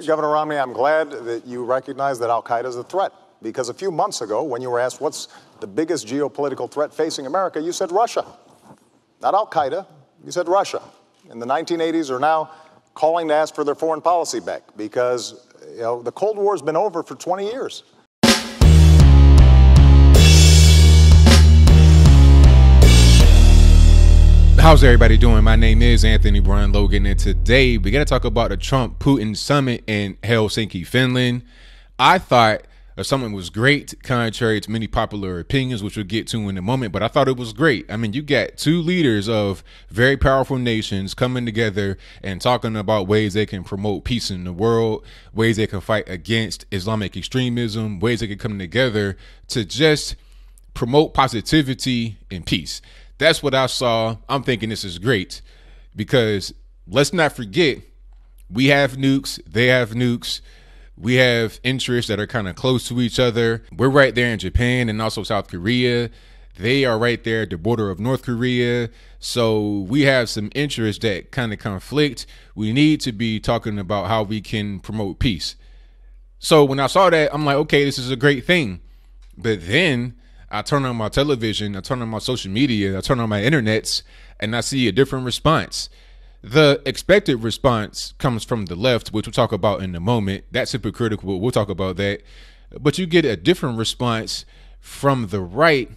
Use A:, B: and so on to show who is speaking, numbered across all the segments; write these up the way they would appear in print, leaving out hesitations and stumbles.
A: Governor Romney, I'm glad that you recognize that al-Qaeda is a threat, because a few months ago, when you were asked what's the biggest geopolitical threat facing America, you said Russia. Not al-Qaeda, you said Russia. In the 1980s are now calling to ask for their foreign policy back because, the Cold War's been over for 20 years.
B: How's everybody doing? My name is Anthony Brian Logan, and today we're going to talk about the Trump-Putin summit in Helsinki, Finland. I thought the summit was great, contrary to many popular opinions, which we'll get to in a moment, but I thought it was great. I mean, you got two leaders of very powerful nations coming together and talking about ways they can promote peace in the world, ways they can fight against Islamic extremism, ways they can come together to just promote positivity and peace. That's what I saw. I'm thinking this is great because let's not forget, we have nukes, they have nukes, we have interests that are kind of close to each other. We're right there in Japan and also South Korea. They are right there at the border of North Korea. So we have some interests that kind of conflict. We need to be talking about how we can promote peace. So when I saw that, I'm like, okay, this is a great thing. But then I turn on my television, I turn on my social media, I turn on my internets, and I see a different response. The expected response comes from the left, which we'll talk about in a moment. That's hypocritical. We'll talk about that. But you get a different response from the right.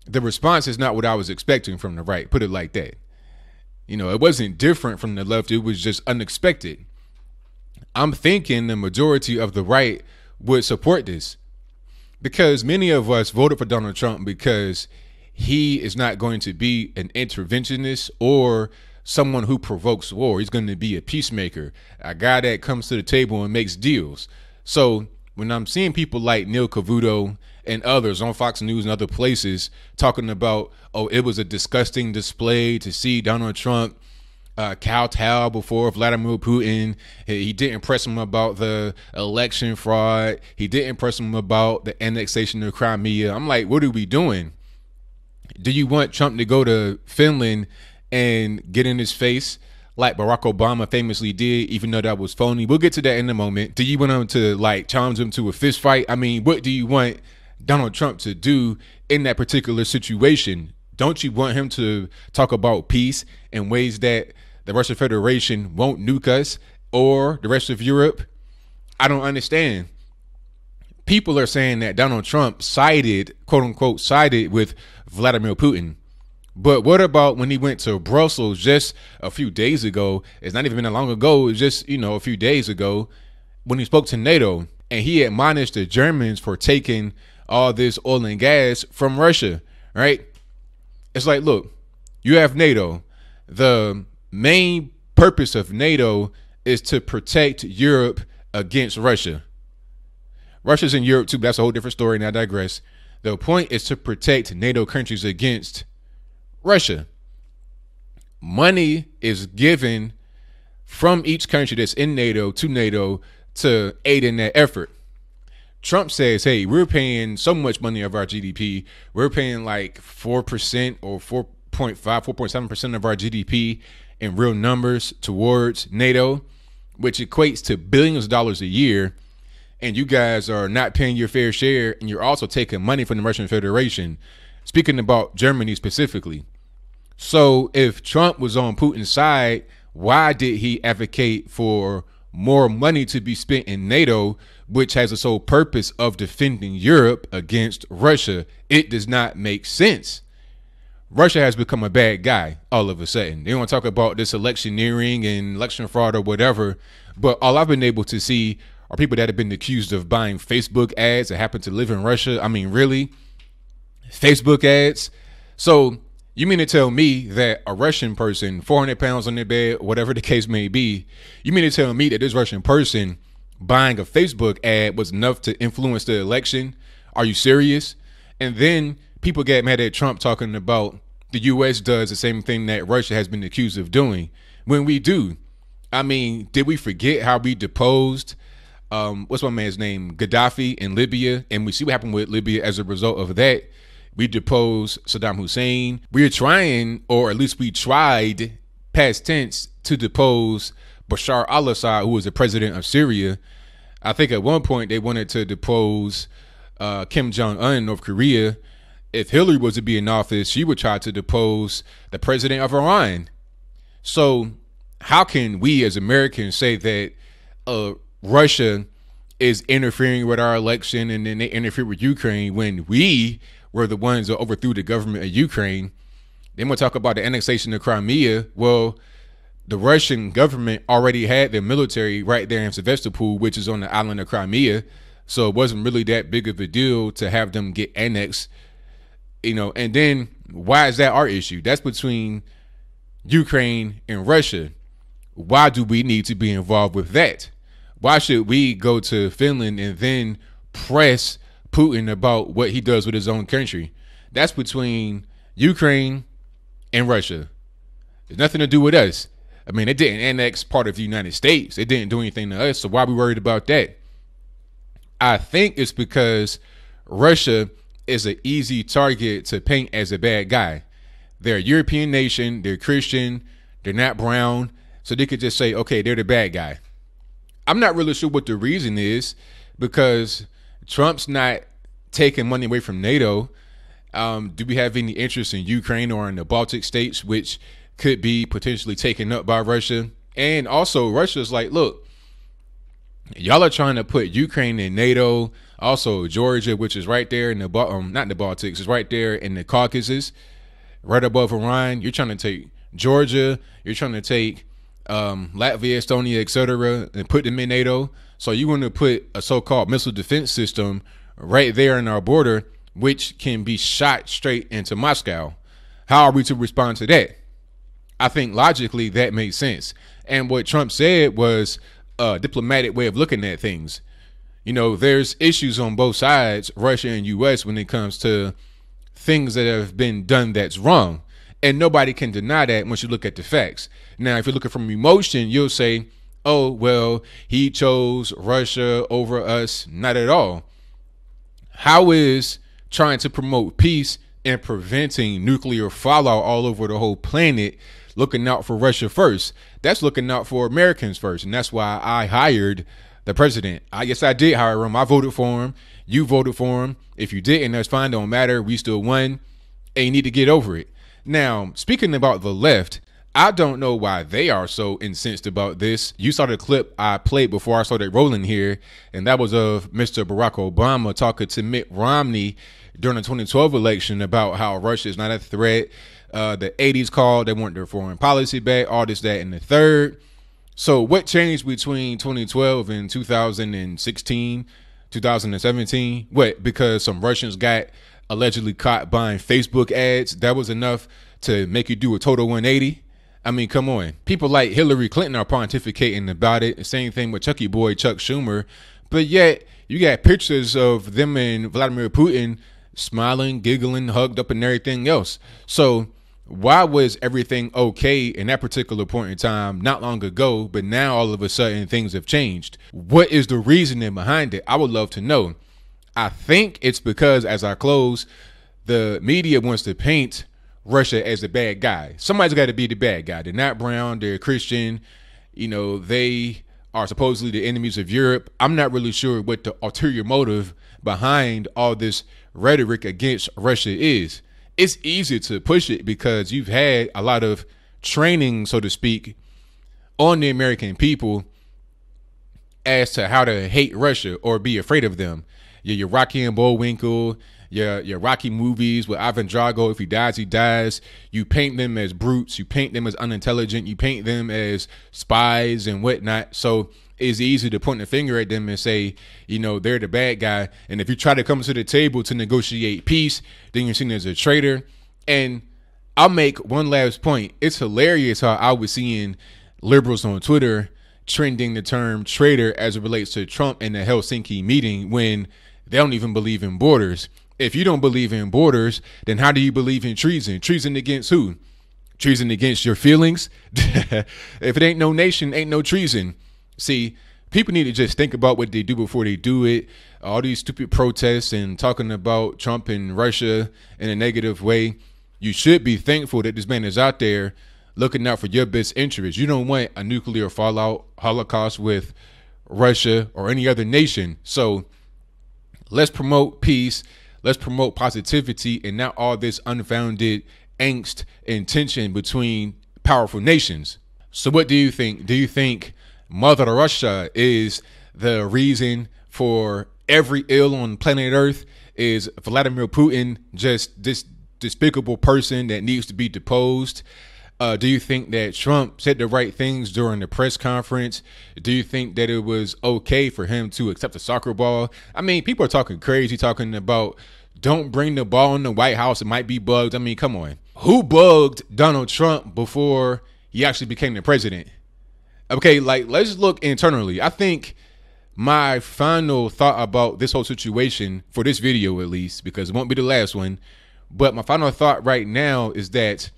B: The response is not what I was expecting from the right. Put it like that. It wasn't different from the left. It was just unexpected. I'm thinking the majority of the right would support this, because many of us voted for Donald Trump because he is not going to be an interventionist or someone who provokes war. He's going to be a peacemaker, a guy that comes to the table and makes deals. So when I'm seeing people like Neil Cavuto and others on Fox News and other places talking about, oh, it was a disgusting display to see Donald Trump kowtow before Vladimir Putin. He didn't press him about the election fraud. He didn't press him about the annexation of Crimea. I'm like, what are we doing? Do you want Trump to go to Finland and get in his face like Barack Obama famously did, even though that was phony? We'll get to that in a moment. Do you want him to challenge him to a fist fight? I mean, what do you want Donald Trump to do in that particular situation? Don't you want him to talk about peace in ways that the Russian Federation won't nuke us or the rest of Europe? I don't understand. People are saying that Donald Trump sided, quote unquote, sided with Vladimir Putin. But what about when he went to Brussels just a few days ago? It's not even been that long ago. It's just, a few days ago when he spoke to NATO and he admonished the Germans for taking all this oil and gas from Russia, right? It's like, look, you have NATO. The main purpose of NATO is to protect Europe against Russia. Russia's in Europe too, but that's a whole different story, and I digress. The point is to protect NATO countries against Russia. Money is given from each country that's in NATO to aid in that effort. Trump says, hey, we're paying so much money of our GDP. We're paying like 4% or 4.7% of our GDP in real numbers towards NATO, which equates to billions of dollars a year. And you guys are not paying your fair share, and you're also taking money from the Russian Federation. Speaking about Germany specifically. So if Trump was on Putin's side, why did he advocate for more money to be spent in NATO, which has the sole purpose of defending Europe against Russia? It does not make sense. Russia has become a bad guy all of a sudden. They want to talk about this electioneering and election fraud or whatever, but all I've been able to see are people that have been accused of buying Facebook ads that happen to live in Russia. I mean, really? Facebook ads? So you mean to tell me that a Russian person, 400 pounds on their bed, whatever the case may be, you mean to tell me that this Russian person buying a Facebook ad was enough to influence the election? Are you serious? And then people get mad at Trump talking about the U.S. does the same thing that Russia has been accused of doing, when we do. I mean, did we forget how we deposed what's my man's name, Gaddafi in Libya? And we see what happened with Libya as a result of that. We deposed Saddam Hussein. We are trying, or at least we tried, past tense, to depose Bashar al-Assad, who was the president of Syria. I think at one point they wanted to depose Kim Jong-un, North Korea. If Hillary was to be in office, she would try to depose the president of Iran. So how can we as Americans say that Russia is interfering with our election and then they interfere with Ukraine when we were the ones that overthrew the government of Ukraine? Then we'll talk about the annexation of Crimea. Well, the Russian government already had their military right there in Sevastopol, which is on the island of Crimea. So it wasn't really that big of a deal to have them get annexed, and then why is that our issue? That's between Ukraine and Russia. Why do we need to be involved with that? Why should we go to Finland and then press Putin about what he does with his own country? That's between Ukraine and Russia. It's nothing to do with us. I mean, they didn't annex part of the United States. They didn't do anything to us. So why are we worried about that? I think it's because Russia is an easy target to paint as a bad guy. They're a European nation. They're Christian. They're not brown. So they could just say, okay, they're the bad guy. I'm not really sure what the reason is, because Trump's not taking money away from NATO. Do we have any interest in Ukraine or in the Baltic states, which could be potentially taken up by Russia? And also Russia's like, look, y'all are trying to put Ukraine in NATO, also Georgia, which is right there in the not in the Baltics, it's right there in the Caucasus, right above Iran. You're trying to take Georgia, you're trying to take Latvia, Estonia, etc., and put them in NATO. So you want to put a so-called missile defense system right there in our border, which can be shot straight into Moscow. How are we to respond to that? I think logically that makes sense. And what Trump said was a diplomatic way of looking at things. There's issues on both sides, Russia and U.S., when it comes to things that have been done that's wrong. And nobody can deny that once you look at the facts. Now, if you're looking from emotion, you'll say, oh, well, he chose Russia over us. Not at all. How is trying to promote peace and preventing nuclear fallout all over the whole planet looking out for Russia first? That's looking out for Americans first. And that's why I hired the president. Yes, I did hire him. I voted for him. You voted for him. If you didn't, that's fine. Don't matter. We still won. And you need to get over it. Now, speaking about the left, I don't know why they are so incensed about this. You saw the clip I played before I started rolling here, and that was of Mr. Barack Obama talking to Mitt Romney during the 2012 election about how Russia is not a threat. The 80s called, they want their foreign policy back, all this, that, and the third. So what changed between 2012 and 2016, 2017? What? Because some Russians got allegedly caught buying Facebook ads. That was enough to make you do a total 180. I mean, come on. People like Hillary Clinton are pontificating about it. Same thing with Chucky Boy, Chuck Schumer. But yet you got pictures of them and Vladimir Putin smiling, giggling, hugged up and everything else. So why was everything okay in that particular point in time not long ago, but now all of a sudden things have changed? What is the reasoning behind it? I would love to know. I think it's because, as I close, the media wants to paint Russia as a bad guy. Somebody's got to be the bad guy. They're not brown. They're Christian. They are supposedly the enemies of Europe. I'm not really sure what the ulterior motive behind all this rhetoric against Russia is. It's easy to push it because you've had a lot of training, so to speak, on the American people as to how to hate Russia or be afraid of them. Your Rocky and Bullwinkle, your Rocky movies with Ivan Drago, if he dies, he dies. You paint them as brutes. You paint them as unintelligent. You paint them as spies and whatnot. So it's easy to point the finger at them and say, they're the bad guy. And if you try to come to the table to negotiate peace, then you're seen as a traitor. And I'll make one last point. It's hilarious how I was seeing liberals on Twitter trending the term traitor as it relates to Trump in the Helsinki meeting when they don't even believe in borders. If you don't believe in borders, then how do you believe in treason? Treason against who? Treason against your feelings? If it ain't no nation, ain't no treason. See, people need to just think about what they do before they do it. All these stupid protests and talking about Trump and Russia in a negative way. You should be thankful that this man is out there looking out for your best interest. You don't want a nuclear fallout, holocaust with Russia or any other nation. So let's promote peace. Let's promote positivity and not all this unfounded angst and tension between powerful nations. So what do you think? Do you think Mother Russia is the reason for every ill on planet Earth? Is Vladimir Putin just this despicable person that needs to be deposed? Do you think that Trump said the right things during the press conference? Do you think that it was okay for him to accept a soccer ball? I mean, people are talking crazy, talking about don't bring the ball in the White House. It might be bugged. I mean, come on. Who bugged Donald Trump before he actually became the president? Okay, like, let's look internally. I think my final thought about this whole situation, for this video at least, because it won't be the last one, but my final thought right now is that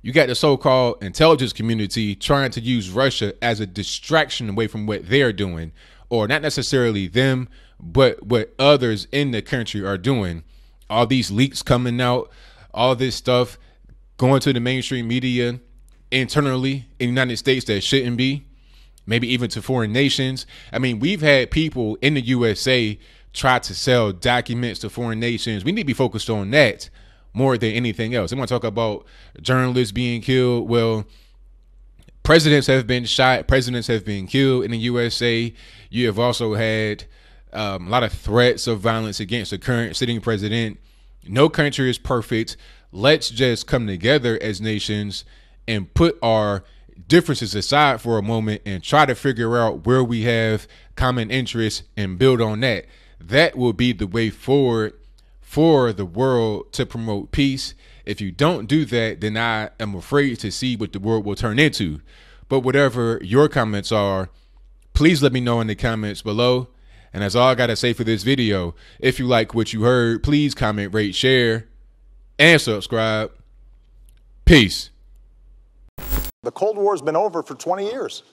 B: you got the so-called intelligence community trying to use Russia as a distraction away from what they're doing, or not necessarily them, but what others in the country are doing. All these leaks coming out, all this stuff going to the mainstream media internally in the United States that shouldn't be, maybe even to foreign nations. I mean, we've had people in the USA try to sell documents to foreign nations. We need to be focused on that more than anything else. I want to talk about journalists being killed. Well, presidents have been shot. Presidents have been killed in the USA. You have also had a lot of threats of violence against the current sitting president. No country is perfect. Let's just come together as nations and put our differences aside for a moment and try to figure out where we have common interests and build on that. That will be the way forward for the world to promote peace. If you don't do that, then I am afraid to see what the world will turn into. But whatever your comments are, please let me know in the comments below. And that's all I got to say for this video. If you like what you heard, please comment, rate, share, and subscribe. Peace.
A: The Cold War's been over for 20 years.